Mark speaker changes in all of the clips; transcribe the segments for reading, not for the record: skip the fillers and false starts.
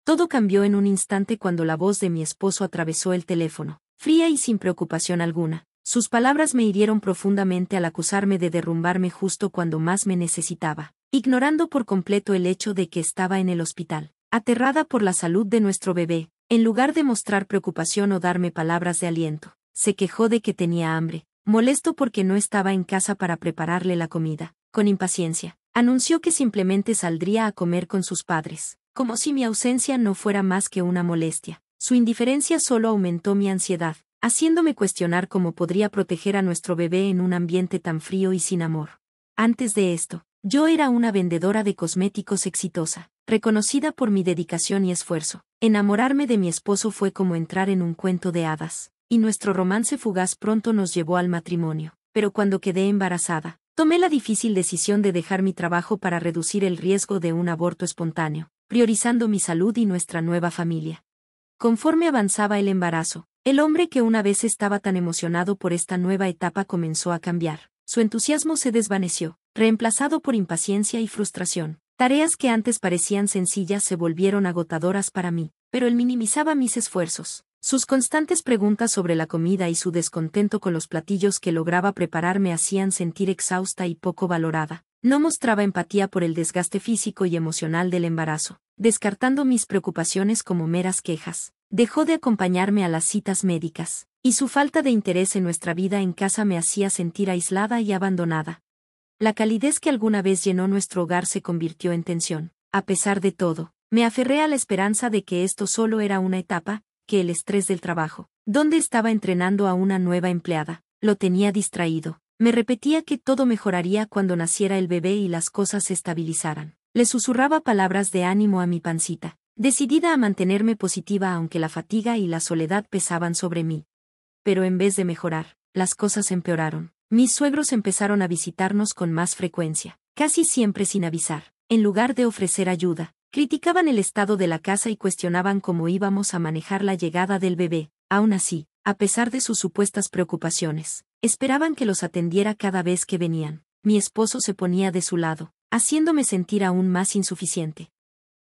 Speaker 1: Todo cambió en un instante cuando la voz de mi esposo atravesó el teléfono, fría y sin preocupación alguna. Sus palabras me hirieron profundamente al acusarme de derrumbarme justo cuando más me necesitaba, ignorando por completo el hecho de que estaba en el hospital, aterrada por la salud de nuestro bebé. En lugar de mostrar preocupación o darme palabras de aliento, se quejó de que tenía hambre, molesto porque no estaba en casa para prepararle la comida. Con impaciencia, anunció que simplemente saldría a comer con sus padres, como si mi ausencia no fuera más que una molestia. Su indiferencia solo aumentó mi ansiedad, haciéndome cuestionar cómo podría proteger a nuestro bebé en un ambiente tan frío y sin amor. Antes de esto, yo era una vendedora de cosméticos exitosa, reconocida por mi dedicación y esfuerzo. Enamorarme de mi esposo fue como entrar en un cuento de hadas, y nuestro romance fugaz pronto nos llevó al matrimonio. Pero cuando quedé embarazada, tomé la difícil decisión de dejar mi trabajo para reducir el riesgo de un aborto espontáneo, priorizando mi salud y nuestra nueva familia. Conforme avanzaba el embarazo, el hombre que una vez estaba tan emocionado por esta nueva etapa comenzó a cambiar. Su entusiasmo se desvaneció, reemplazado por impaciencia y frustración. Tareas que antes parecían sencillas se volvieron agotadoras para mí, pero él minimizaba mis esfuerzos. Sus constantes preguntas sobre la comida y su descontento con los platillos que lograba preparar me hacían sentir exhausta y poco valorada. No mostraba empatía por el desgaste físico y emocional del embarazo, descartando mis preocupaciones como meras quejas. Dejó de acompañarme a las citas médicas, y su falta de interés en nuestra vida en casa me hacía sentir aislada y abandonada. La calidez que alguna vez llenó nuestro hogar se convirtió en tensión. A pesar de todo, me aferré a la esperanza de que esto solo era una etapa, que el estrés del trabajo, donde estaba entrenando a una nueva empleada, lo tenía distraído. Me repetía que todo mejoraría cuando naciera el bebé y las cosas se estabilizaran. Le susurraba palabras de ánimo a mi pancita, decidida a mantenerme positiva aunque la fatiga y la soledad pesaban sobre mí. Pero en vez de mejorar, las cosas empeoraron. Mis suegros empezaron a visitarnos con más frecuencia, casi siempre sin avisar. En lugar de ofrecer ayuda, criticaban el estado de la casa y cuestionaban cómo íbamos a manejar la llegada del bebé. Aún así, a pesar de sus supuestas preocupaciones, esperaban que los atendiera cada vez que venían. Mi esposo se ponía de su lado, haciéndome sentir aún más insuficiente.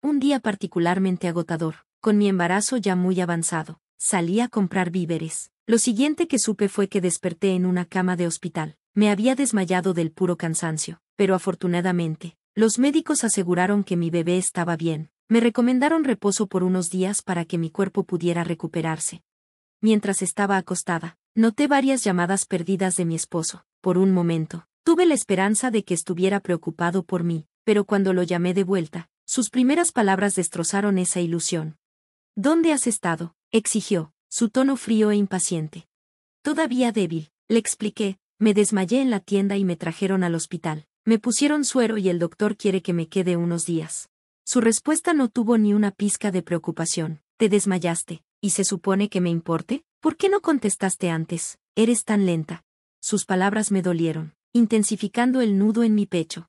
Speaker 1: Un día particularmente agotador, con mi embarazo ya muy avanzado, salí a comprar víveres. Lo siguiente que supe fue que desperté en una cama de hospital. Me había desmayado del puro cansancio, pero afortunadamente, los médicos aseguraron que mi bebé estaba bien. Me recomendaron reposo por unos días para que mi cuerpo pudiera recuperarse. Mientras estaba acostada, noté varias llamadas perdidas de mi esposo. Por un momento, tuve la esperanza de que estuviera preocupado por mí, pero cuando lo llamé de vuelta, sus primeras palabras destrozaron esa ilusión. ¿Dónde has estado?, exigió, su tono frío e impaciente. Todavía débil, le expliqué, me desmayé en la tienda y me trajeron al hospital. Me pusieron suero y el doctor quiere que me quede unos días. Su respuesta no tuvo ni una pizca de preocupación. Te desmayaste, ¿y se supone que me importe? ¿Por qué no contestaste antes? Eres tan lenta. Sus palabras me dolieron, intensificando el nudo en mi pecho.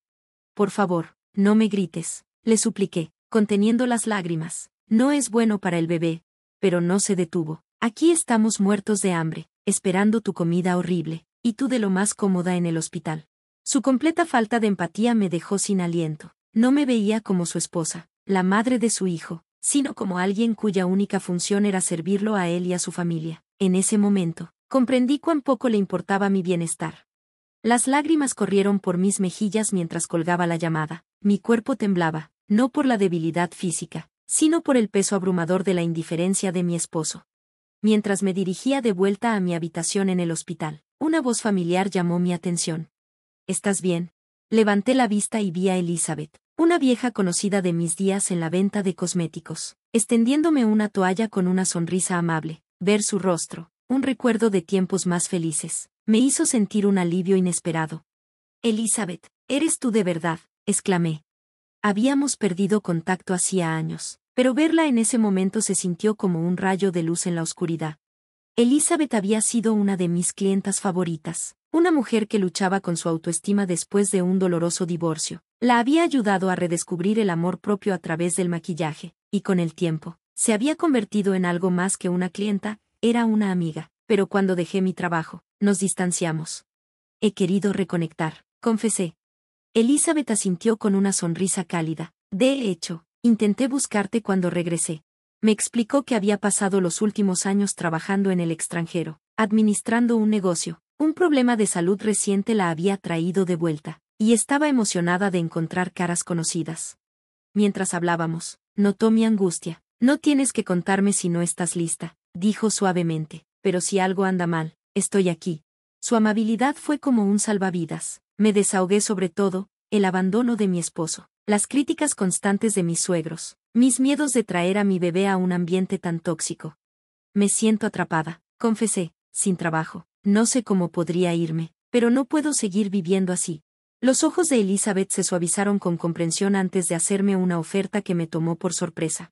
Speaker 1: Por favor, no me grites, le supliqué, conteniendo las lágrimas. No es bueno para el bebé. Pero no se detuvo. Aquí estamos muertos de hambre, esperando tu comida horrible, y tú de lo más cómoda en el hospital. Su completa falta de empatía me dejó sin aliento. No me veía como su esposa, la madre de su hijo, sino como alguien cuya única función era servirlo a él y a su familia. En ese momento, comprendí cuán poco le importaba mi bienestar. Las lágrimas corrieron por mis mejillas mientras colgaba la llamada. Mi cuerpo temblaba, no por la debilidad física, sino por el peso abrumador de la indiferencia de mi esposo. Mientras me dirigía de vuelta a mi habitación en el hospital, una voz familiar llamó mi atención. ¿Estás bien? Levanté la vista y vi a Elizabeth, una vieja conocida de mis días en la venta de cosméticos, extendiéndome una toalla con una sonrisa amable. Ver su rostro, un recuerdo de tiempos más felices, me hizo sentir un alivio inesperado. Elizabeth, ¿eres tú de verdad?, exclamé. Habíamos perdido contacto hacía años, pero verla en ese momento se sintió como un rayo de luz en la oscuridad. Elizabeth había sido una de mis clientas favoritas, una mujer que luchaba con su autoestima después de un doloroso divorcio. La había ayudado a redescubrir el amor propio a través del maquillaje, y con el tiempo, se había convertido en algo más que una clienta, era una amiga, pero cuando dejé mi trabajo, nos distanciamos. He querido reconectar, confesé. Elizabeth asintió con una sonrisa cálida. De hecho, Intenté buscarte cuando regresé. Me explicó que había pasado los últimos años trabajando en el extranjero, administrando un negocio. Un problema de salud reciente la había traído de vuelta, y estaba emocionada de encontrar caras conocidas. Mientras hablábamos, notó mi angustia. No tienes que contarme si no estás lista, dijo suavemente, pero si algo anda mal, estoy aquí. Su amabilidad fue como un salvavidas. Me desahogué sobre todo, el abandono de mi esposo, las críticas constantes de mis suegros, mis miedos de traer a mi bebé a un ambiente tan tóxico. Me siento atrapada, confesé, sin trabajo. No sé cómo podría irme, pero no puedo seguir viviendo así. Los ojos de Elizabeth se suavizaron con comprensión antes de hacerme una oferta que me tomó por sorpresa.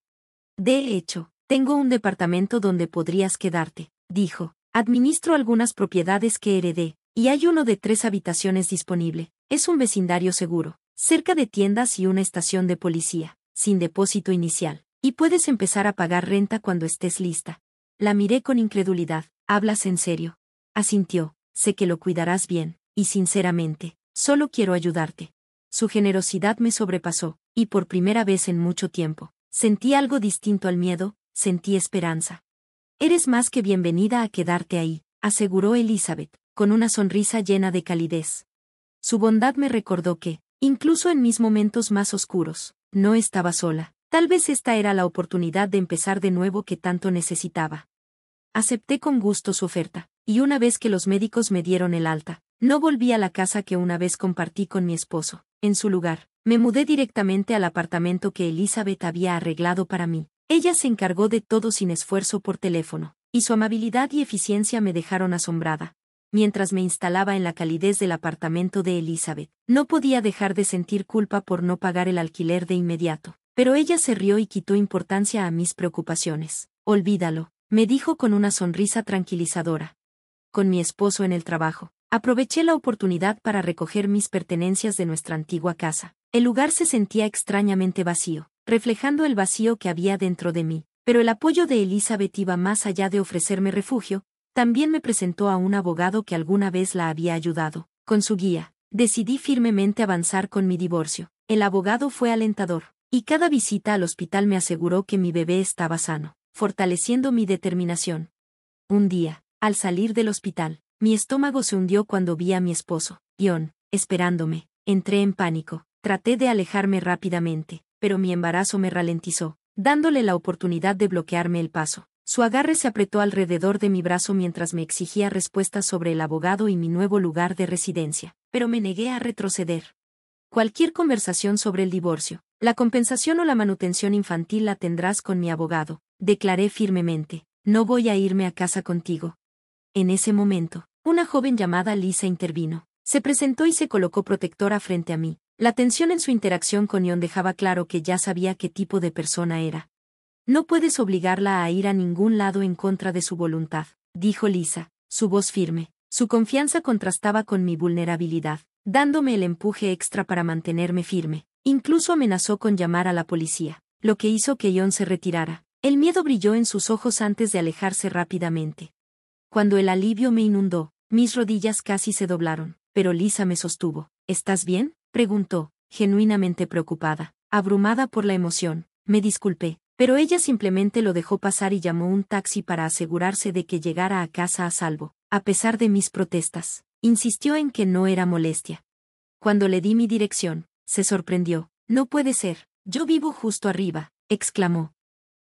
Speaker 1: De hecho, tengo un departamento donde podrías quedarte, dijo. Administro algunas propiedades que heredé, y hay uno de 3 habitaciones disponible. Es un vecindario seguro, cerca de tiendas y una estación de policía, sin depósito inicial, y puedes empezar a pagar renta cuando estés lista. La miré con incredulidad. ¿Hablas en serio? Asintió. Sé que lo cuidarás bien, y sinceramente, solo quiero ayudarte. Su generosidad me sobrepasó, y por primera vez en mucho tiempo, sentí algo distinto al miedo, sentí esperanza. Eres más que bienvenida a quedarte ahí, aseguró Elizabeth, con una sonrisa llena de calidez. Su bondad me recordó que, incluso en mis momentos más oscuros, no estaba sola. Tal vez esta era la oportunidad de empezar de nuevo que tanto necesitaba. Acepté con gusto su oferta, y una vez que los médicos me dieron el alta, no volví a la casa que una vez compartí con mi esposo. En su lugar, me mudé directamente al apartamento que Elizabeth había arreglado para mí. Ella se encargó de todo sin esfuerzo por teléfono, y su amabilidad y eficiencia me dejaron asombrada. Mientras me instalaba en la calidez del apartamento de Elizabeth, no podía dejar de sentir culpa por no pagar el alquiler de inmediato, pero ella se rió y quitó importancia a mis preocupaciones. Olvídalo, me dijo con una sonrisa tranquilizadora. Con mi esposo en el trabajo, aproveché la oportunidad para recoger mis pertenencias de nuestra antigua casa. El lugar se sentía extrañamente vacío, reflejando el vacío que había dentro de mí, pero el apoyo de Elizabeth iba más allá de ofrecerme refugio. También me presentó a un abogado que alguna vez la había ayudado. Con su guía, decidí firmemente avanzar con mi divorcio. El abogado fue alentador, y cada visita al hospital me aseguró que mi bebé estaba sano, fortaleciendo mi determinación. Un día, al salir del hospital, mi estómago se hundió cuando vi a mi esposo, John, esperándome. Entré en pánico, traté de alejarme rápidamente, pero mi embarazo me ralentizó, dándole la oportunidad de bloquearme el paso. Su agarre se apretó alrededor de mi brazo mientras me exigía respuestas sobre el abogado y mi nuevo lugar de residencia, pero me negué a retroceder. Cualquier conversación sobre el divorcio, la compensación o la manutención infantil la tendrás con mi abogado, declaré firmemente. No voy a irme a casa contigo. En ese momento, una joven llamada Lisa intervino. Se presentó y se colocó protectora frente a mí. La tensión en su interacción con John dejaba claro que ya sabía qué tipo de persona era. No puedes obligarla a ir a ningún lado en contra de su voluntad, dijo Lisa, su voz firme. Su confianza contrastaba con mi vulnerabilidad, dándome el empuje extra para mantenerme firme. Incluso amenazó con llamar a la policía, lo que hizo que John se retirara. El miedo brilló en sus ojos antes de alejarse rápidamente. Cuando el alivio me inundó, mis rodillas casi se doblaron, pero Lisa me sostuvo. ¿Estás bien?, preguntó, genuinamente preocupada. Abrumada por la emoción, me disculpé, pero ella simplemente lo dejó pasar y llamó un taxi para asegurarse de que llegara a casa a salvo. A pesar de mis protestas, insistió en que no era molestia. Cuando le di mi dirección, se sorprendió. No puede ser, yo vivo justo arriba, exclamó.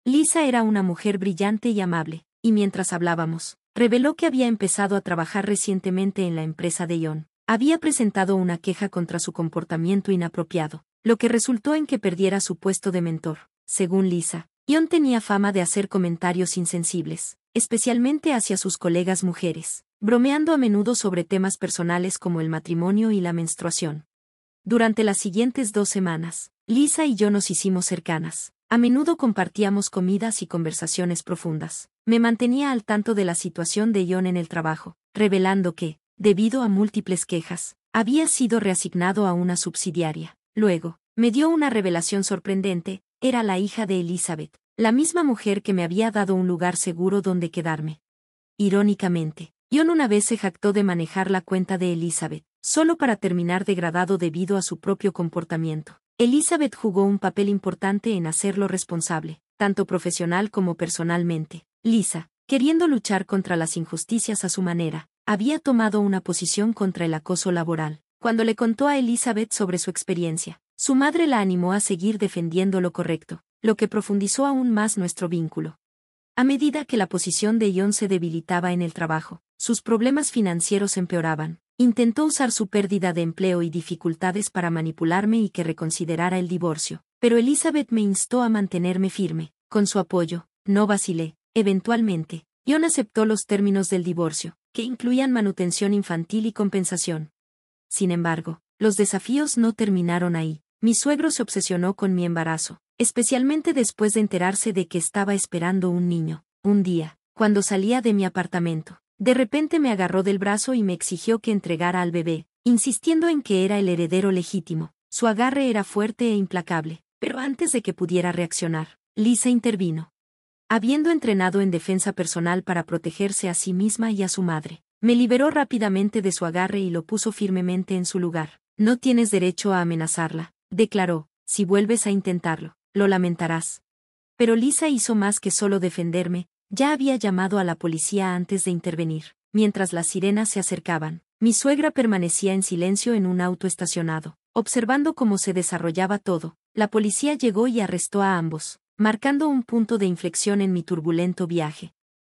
Speaker 1: Lisa era una mujer brillante y amable, y mientras hablábamos, reveló que había empezado a trabajar recientemente en la empresa de John. Había presentado una queja contra su comportamiento inapropiado, lo que resultó en que perdiera su puesto de mentor. Según Lisa, John tenía fama de hacer comentarios insensibles, especialmente hacia sus colegas mujeres, bromeando a menudo sobre temas personales como el matrimonio y la menstruación. Durante las siguientes 2 semanas, Lisa y yo nos hicimos cercanas. A menudo compartíamos comidas y conversaciones profundas. Me mantenía al tanto de la situación de John en el trabajo, revelando que, debido a múltiples quejas, había sido reasignado a una subsidiaria. Luego, me dio una revelación sorprendente: era la hija de Elizabeth, la misma mujer que me había dado un lugar seguro donde quedarme. Irónicamente, John una vez se jactó de manejar la cuenta de Elizabeth, solo para terminar degradado debido a su propio comportamiento. Elizabeth jugó un papel importante en hacerlo responsable, tanto profesional como personalmente. Lisa, queriendo luchar contra las injusticias a su manera, había tomado una posición contra el acoso laboral. Cuando le contó a Elizabeth sobre su experiencia, su madre la animó a seguir defendiendo lo correcto, lo que profundizó aún más nuestro vínculo. A medida que la posición de John se debilitaba en el trabajo, sus problemas financieros empeoraban. Intentó usar su pérdida de empleo y dificultades para manipularme y que reconsiderara el divorcio, pero Elizabeth me instó a mantenerme firme. Con su apoyo, no vacilé. Eventualmente, John aceptó los términos del divorcio, que incluían manutención infantil y compensación. Sin embargo, los desafíos no terminaron ahí. Mi suegro se obsesionó con mi embarazo, especialmente después de enterarse de que estaba esperando un niño. Un día, cuando salía de mi apartamento, de repente me agarró del brazo y me exigió que entregara al bebé, insistiendo en que era el heredero legítimo. Su agarre era fuerte e implacable, pero antes de que pudiera reaccionar, Lisa intervino. Habiendo entrenado en defensa personal para protegerse a sí misma y a su madre, me liberó rápidamente de su agarre y lo puso firmemente en su lugar. No tienes derecho a amenazarla, declaró. Si vuelves a intentarlo, lo lamentarás. Pero Lisa hizo más que solo defenderme. Ya había llamado a la policía antes de intervenir. Mientras las sirenas se acercaban, mi suegra permanecía en silencio en un auto estacionado, observando cómo se desarrollaba todo. La policía llegó y arrestó a ambos, marcando un punto de inflexión en mi turbulento viaje.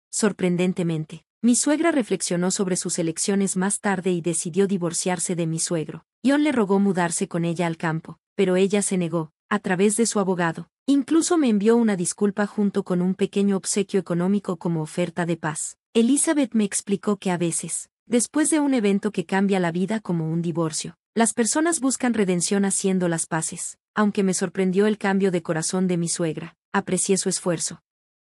Speaker 1: Sorprendentemente, mi suegra reflexionó sobre sus elecciones más tarde y decidió divorciarse de mi suegro. John le rogó mudarse con ella al campo, pero ella se negó, a través de su abogado. Incluso me envió una disculpa junto con un pequeño obsequio económico como oferta de paz. Elizabeth me explicó que a veces, después de un evento que cambia la vida como un divorcio, las personas buscan redención haciendo las paces. Aunque me sorprendió el cambio de corazón de mi suegra, aprecié su esfuerzo.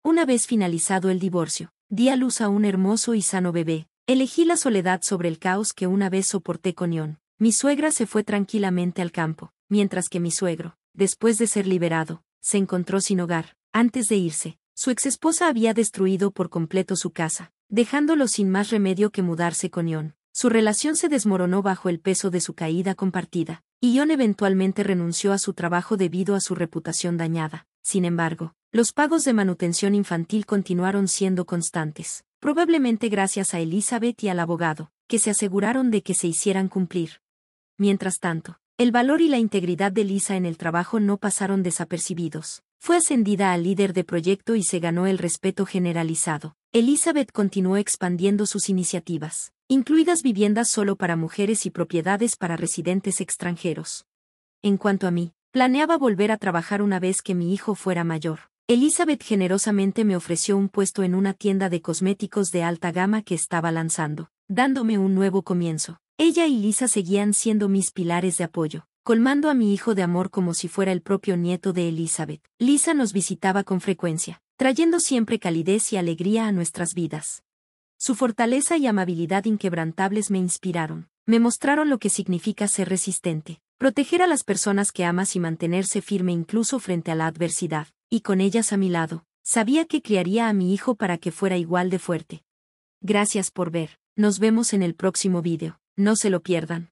Speaker 1: Una vez finalizado el divorcio, di a luz a un hermoso y sano bebé. Elegí la soledad sobre el caos que una vez soporté con John. Mi suegra se fue tranquilamente al campo, mientras que mi suegro, después de ser liberado, se encontró sin hogar. Antes de irse, su exesposa había destruido por completo su casa, dejándolo sin más remedio que mudarse con John. Su relación se desmoronó bajo el peso de su caída compartida, y John eventualmente renunció a su trabajo debido a su reputación dañada. Sin embargo, los pagos de manutención infantil continuaron siendo constantes, probablemente gracias a Elizabeth y al abogado, que se aseguraron de que se hicieran cumplir. Mientras tanto, el valor y la integridad de Lisa en el trabajo no pasaron desapercibidos. Fue ascendida a líder de proyecto y se ganó el respeto generalizado. Elizabeth continuó expandiendo sus iniciativas, incluidas viviendas solo para mujeres y propiedades para residentes extranjeros. En cuanto a mí, planeaba volver a trabajar una vez que mi hijo fuera mayor. Elizabeth generosamente me ofreció un puesto en una tienda de cosméticos de alta gama que estaba lanzando, dándome un nuevo comienzo. Ella y Lisa seguían siendo mis pilares de apoyo, colmando a mi hijo de amor como si fuera el propio nieto de Elizabeth. Lisa nos visitaba con frecuencia, trayendo siempre calidez y alegría a nuestras vidas. Su fortaleza y amabilidad inquebrantables me inspiraron. Me mostraron lo que significa ser resistente, proteger a las personas que amas y mantenerse firme incluso frente a la adversidad. Y con ellas a mi lado, sabía que criaría a mi hijo para que fuera igual de fuerte. Gracias por ver. Nos vemos en el próximo vídeo. No se lo pierdan.